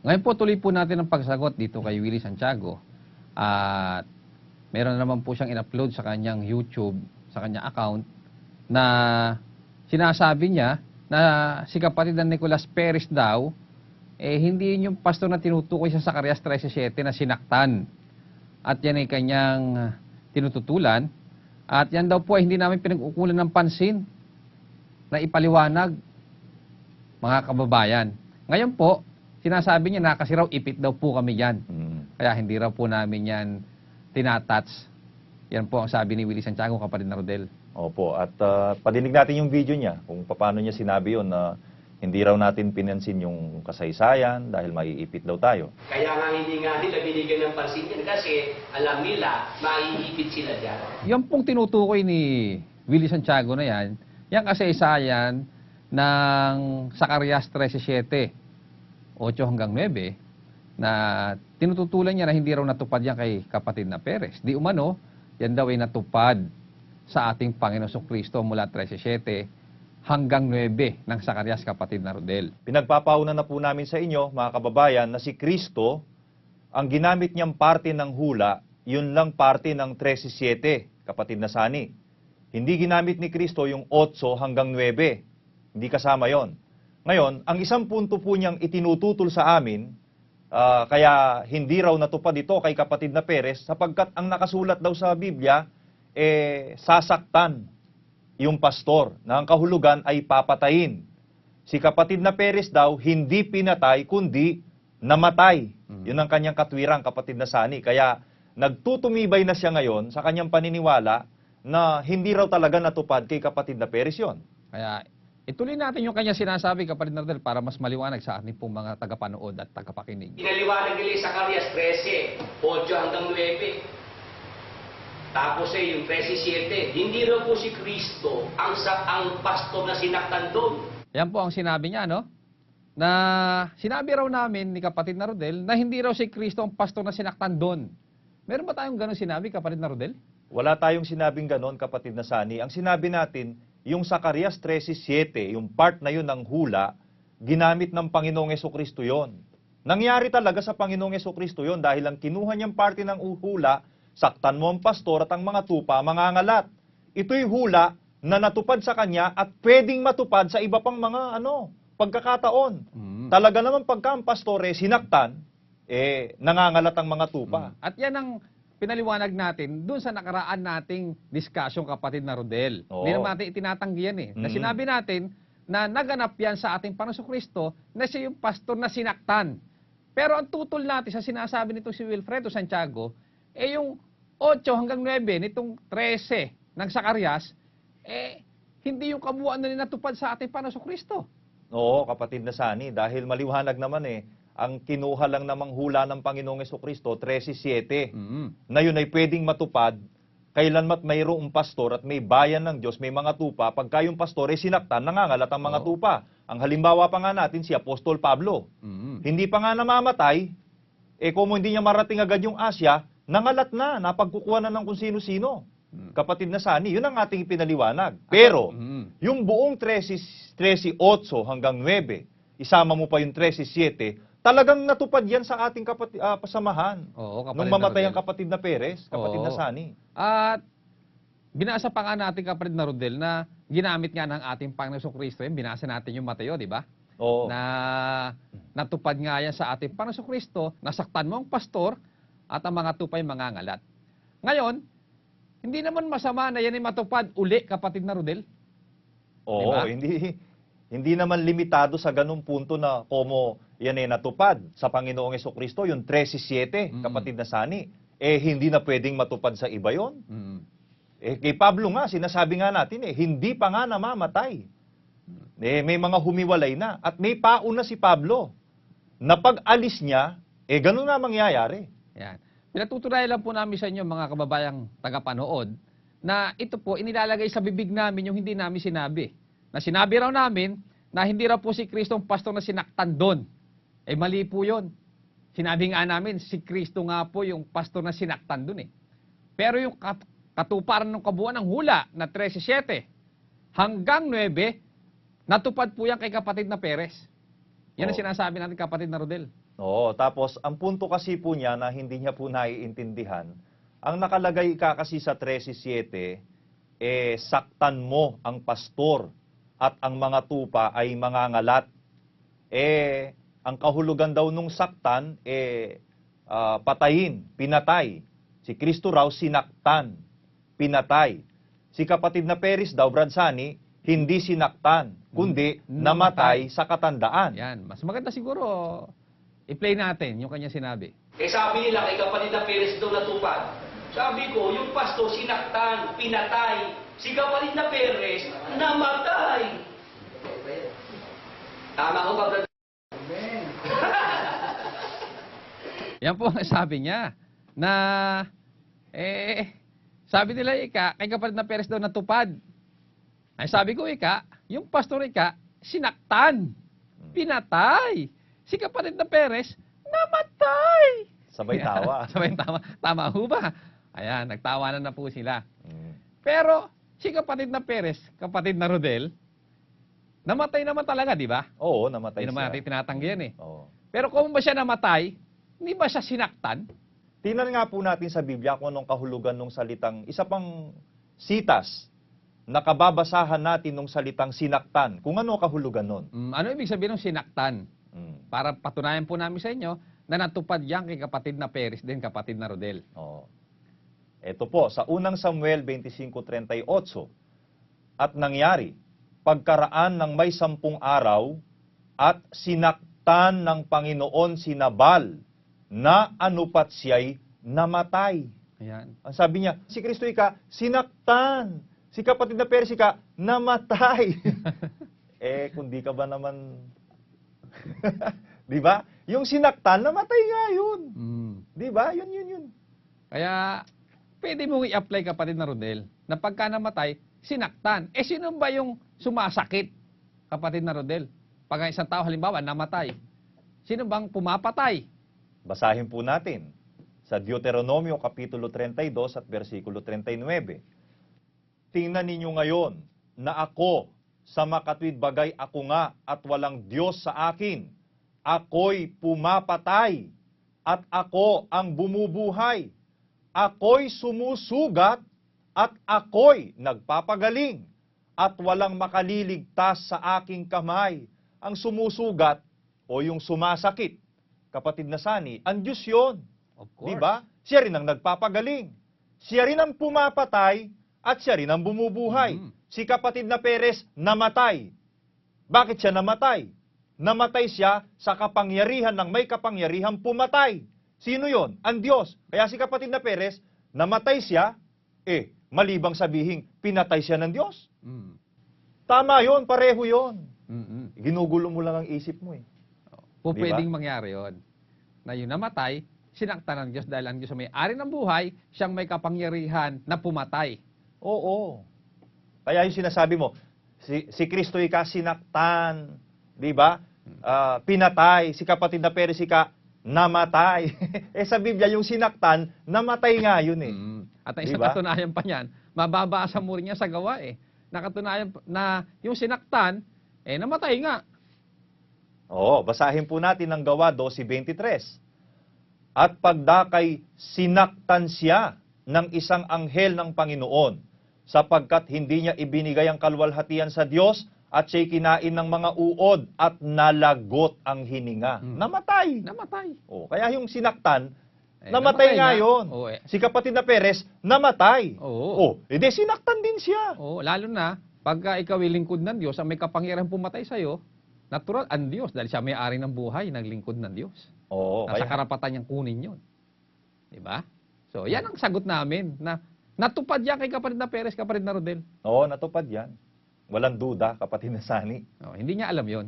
Ngayon po, tuloy po natin ang pagsagot dito kay Willie Santiago. At meron naman po siyang in-upload sa kanyang YouTube, sa kanyang account, na sinasabi niya na si kapatid na Nicolas Perez daw, hindi yun yung pastor na tinutukoy sa Zacarias 13:7 na sinaktan. At yan ay kanyang tinututulan. At yan daw po ay hindi namin pinag-ukulan ng pansin na ipaliwanag, mga kababayan. Ngayon po, sinasabi niya na kasi raw ipit daw po kami yan. Kaya hindi raw po namin yan tinatats. Yan po ang sabi ni Willie Santiago, kapatid na Rodel. Opo, at padinig natin yung video niya kung paano niya sinabi yun na hindi raw natin pinansin yung kasaysayan dahil maiipit daw tayo. Kaya nga hindi nga nila binigyan ng pansin yan kasi alam nila maiipit sila dyan. Yan pong tinutukoy ni Willie Santiago na yan, yung kasaysayan ng Zacarias 13:7, 8 hanggang 9, na tinututulan niya na hindi raw natupad yan kay kapatid na Perez. Di umano, yan daw ay natupad sa ating Panginoong Kristo mula 13:7 hanggang 9 ng Zacarias, kapatid na Rodel. Pinagpapauna na po namin sa inyo, mga kababayan, na si Kristo, ang ginamit niyang parte ng hula, yun lang parte ng 13:7, kapatid na Sani. Hindi ginamit ni Kristo yung 8 hanggang 9. Hindi kasama yon. Ngayon, ang isang punto po niyang itinututol sa amin, kaya hindi raw natupad ito kay kapatid na Perez, sapagkat ang nakasulat daw sa Biblia, sasaktan yung pastor na ang kahulugan ay papatayin. Si kapatid na Perez daw, hindi pinatay, kundi namatay. Yun ang kanyang katwirang, kapatid na Sani. Kaya nagtutumibay na siya ngayon sa kanyang paniniwala na hindi raw talaga natupad kay kapatid na Perez yun. Kaya ituloy natin yung kanya sinasabi, kapatid na Rodel, para mas maliwanag sa ating pong mga tagapanood at tagapakinig. Pinaliwanag nila sa Zacarias 13, 8 hanggang 9. Tapos yung 13:7, hindi raw po si Kristo ang pastor na sinaktan doon. Yan po ang sinabi niya, no? Na sinabi raw namin ni kapatid na Rodel na hindi raw si Kristo ang pastor na sinaktan doon. Meron ba tayong ganun sinabi, kapatid na Rodel? Wala tayong sinabing ganon, kapatid na Sani. Ang sinabi natin, yung Zacarias 13:7, yung part na yun ng hula, ginamit ng Panginoong Jesucristo yon. Nangyari talaga sa Panginoong Jesucristo yon dahil ang kinuha niyang parte ng hula, saktan mo ang pastor at ang mga tupa, mangangalat. Ito'y hula na natupad sa kanya at pwedeng matupad sa iba pang mga pagkakataon. Talaga naman pagka ang pastore sinaktan, nangangalat ang mga tupa. At yan ang pinaliwanag natin dun sa nakaraan nating discussion, kapatid na Rodel. Oo. Hindi naman natin itinatanggi yan Na sinabi natin na naganap yan sa ating Panginoong Kristo na siya yung pastor na sinaktan. Pero ang tutol natin sa sinasabi nito si Wilfredo Santiago, yung 8 hanggang 9 nitong 13 ng Zacarias, hindi yung kabuuan na natupad sa ating Panginoong Kristo. Oo, kapatid na Sani, dahil maliwanag naman ang kinuha lang namang hula ng Panginoong Jesucristo, 13:7, na yun ay pwedeng matupad kailanmat mayroong pastor at may bayan ng Diyos, may mga tupa, pagka yung pastor ay sinaktan, nangangalat ang mga tupa. Ang halimbawa pa nga natin si Apostol Pablo. Hindi pa nga namamatay, kung hindi niya marating agad yung Asya, nangalat na, napagkukuha na ng kung sino-sino. Kapatid na Sani, yun ang ating pinaliwanag. Pero, yung buong 13:8 hanggang 9, isama mo pa yung 13:7, talagang natupad yan sa ating pasamahan. Oo, nung mamatay ang kapatid na Perez, kapatid na Sani. At binasa pa nga natin, kapatid na Rodel, na ginamit nga ng ating Panginoong Kristo, binasa natin yung Mateo, di ba? Oo. Na natupad nga yan sa ating Panginoong Kristo, nasaktan mo ang pastor, at ang mga tupay mangangalat. Ngayon, hindi naman masama na yan ay matupad uli, kapatid na Rodel. Oo, diba? hindi naman limitado sa ganung punto na como yan ay natupad sa Panginoong Jesucristo, yung 13:7, kapatid na Sani. Hindi na pwedeng matupad sa iba yon. Kay Pablo nga, sinasabi nga natin, hindi pa nga namamatay. May mga humiwalay na. At may pauna si Pablo. Na pag-alis niya, ganun nga mangyayari. Yan. Pinatutunayan lang po namin sa inyo, mga kababayang tagapanood, na ito po, inilalagay sa bibig namin yung hindi namin sinabi. Na sinabi raw namin na hindi raw po si Kristo ang pastor na sinaktan doon. Mali po yun. Sinabi nga namin, si Kristo nga po yung pastor na sinaktan doon Pero yung katuparan ng kabuuan ng hula na 13:7 hanggang 9, natupad po yan kay kapatid na Perez. Yan ang sinasabi natin, kapatid na Rodel. Oo, tapos ang punto kasi po niya na hindi niya po naiintindihan, ang nakalagay ka kasi sa 13:7, saktan mo ang pastor at ang mga tupa ay mangangalat. Ang kahulugan daw nung saktan, patayin, pinatay. Si Kristo raw sinaktan, pinatay. Si kapatid na Peris daw, Brad Sani, hindi sinaktan, kundi namatay sa katandaan. Yan. Mas maganda siguro, i-play natin yung kanya sinabi. Sabi nila kay kapatid na Perez daw natupad. Sabi ko, yung pastor sinaktan, pinatay. Si kapatid na Perez, namatay. Tama ko ba, brother? Yan po ang sabi niya. Na, sabi nila, kay kapatid na Perez daw natupad. Ay sabi ko, yung pastor sinaktan, pinatay. Si kapatid na Perez, namatay. Sabay tawa. Sabay tawa. Tama ho ba? Ayan, nagtawanan na po sila. Mm. Pero, si kapatid na Perez, kapatid na Rodel, namatay naman talaga, di ba? Oo, namatay Hindi naman siya. natin tinatanggihan eh. Oo. Pero kung ba siya namatay, hindi ba siya sinaktan? Tingnan nga po natin sa Biblia kung anong kahulugan ng salitang, isa pang sitas na kababasahan natin ng salitang sinaktan. Kung ano kahulugan nun. Ano ibig sabihin ng sinaktan? Mm. Para patunayan po namin sa inyo na natupad yan kay kapatid na Perez din, kapatid na Rodel. Oo. Ito po, sa unang Samuel 25:38, at nangyari, pagkaraan ng may 10 araw, at sinaktan ng Panginoon si Nabal, na anupat siya'y namatay. Ayan. Ang sabi niya, si Kristo sinaktan. Si kapatid na Perez namatay. Kung di ka ba naman... Di ba? Yung sinaktan, namatay nga yun. Di ba? Yun. Kaya, pwede mong i-apply kapatid na Rodel na pagka namatay, sinaktan. Sino ba yung sumasakit, kapatid na Rodel? Pag isang tao halimbawa namatay, sino bang pumapatay? Basahin po natin sa Deuteronomio Kapitulo 32 at versikulo 39. Tingnan ninyo ngayon na ako, sa makatwid bagay ako nga at walang Diyos sa akin. Ako'y pumapatay at ako ang bumubuhay. Ako'y sumusugat at ako'y nagpapagaling at walang makaliligtas sa aking kamay. Ang sumusugat o yung sumasakit, kapatid na Sani, ang Diyos yun. Of course. Di ba? Siya rin ang nagpapagaling. Siya rin ang pumapatay at siya rin ang bumubuhay. Si kapatid na Perez namatay. Bakit siya namatay? Namatay siya sa kapangyarihan ng may kapangyarihan pumatay. Sino yon? Ang Diyos. Kaya si kapatid na Perez, namatay siya, malibang sabihin, pinatay siya ng Diyos. Tama yon, pareho yon. Ginugulo mo lang ang isip mo eh. Po Di ba? pwedeng mangyari yon. Na yung namatay, sinaktan ng Diyos dahil ang Diyos may ari ng buhay, siyang may kapangyarihan na pumatay. Oo. Kaya yung sinasabi mo, si Kristo sinaktan, di ba? Pinatay, si kapatid na Perez namatay. Sa Biblia, yung sinaktan, namatay nga yun eh. At ang Di isang ba? katunayan pa niyan, mababasa mo rin niya sa gawa eh. Nakatunayan na yung sinaktan, namatay nga. Oo, basahin po natin ang Gawa 12:23. At pagdakay sinaktan siya ng isang anghel ng Panginoon, sapagkat hindi niya ibinigay ang kalwalhatian sa Diyos at siya'y kinain ng mga uod at nalagot ang hininga. Namatay. Namatay. Kaya yung sinaktan, namatay namatay nga nga. yun. Si kapatid na Perez, namatay. Edi sinaktan din siya. Lalo na, pagka ikaw ay lingkod ng Diyos, ang may kapangyarihan pumatay sa'yo, natural, ang Diyos, dahil siya may ari ng buhay, naglingkod ng Diyos. Nasa karapatan niyang kunin yun. Diba? So, yan ang sagot namin, na natupad yan kay kapatid na Perez, kapatid na Rodel. Oo, natupad yan. Walang duda, kapatid na Sani. Hindi niya alam yon.